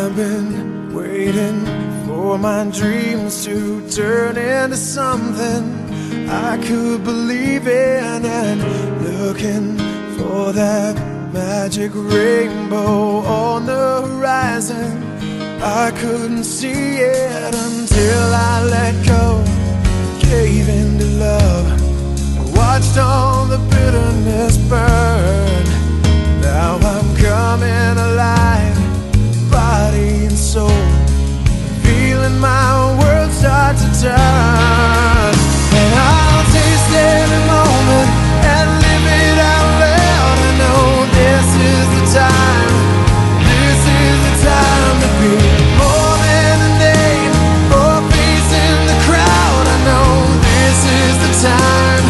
I've been waiting for my dreams to turn into something I could believe in, and looking for that magic rainbow on the horizon. I couldn't see it until I let go, gave in to love, and watched all the bitterness burn. Now I'm coming alive, body and soul, feeling my world start to turn. And I'll taste every moment and live it out loud. I know this is the time, this is the time to be more than a name or face in the crowd. I know this is the time,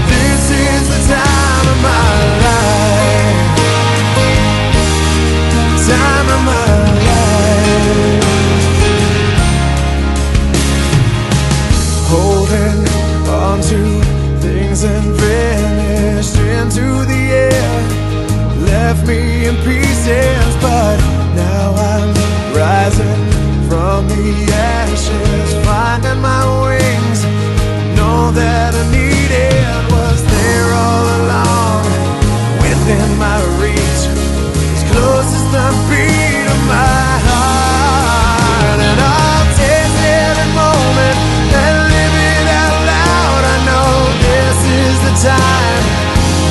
this is the time of my life, time of my life. Holding on to things and vanished into the air, left me in pieces, but now I'm rising from the ashes, finding my wings. Know that I needed was there all along, within my reach, as close as the beat of my heart. And I'll taste every moment and live it out loud. I know this is the time,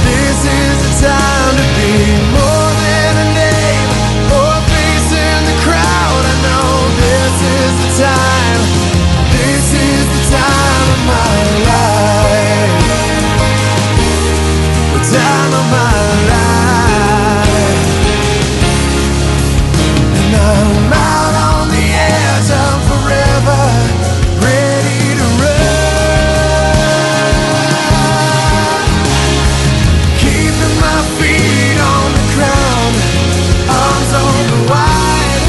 this is the time to be more than a name or a face in the crowd. I know this is the time, this is the time of my life, the time of my life. And I'm out on the edge of forever, ready to run, keeping my feet on the ground, arms open wide,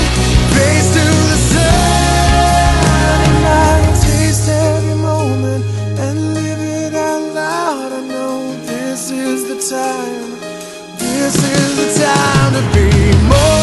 face to the sun. And I'll taste every moment and live it out loud. I know this is the time, this is the time to be more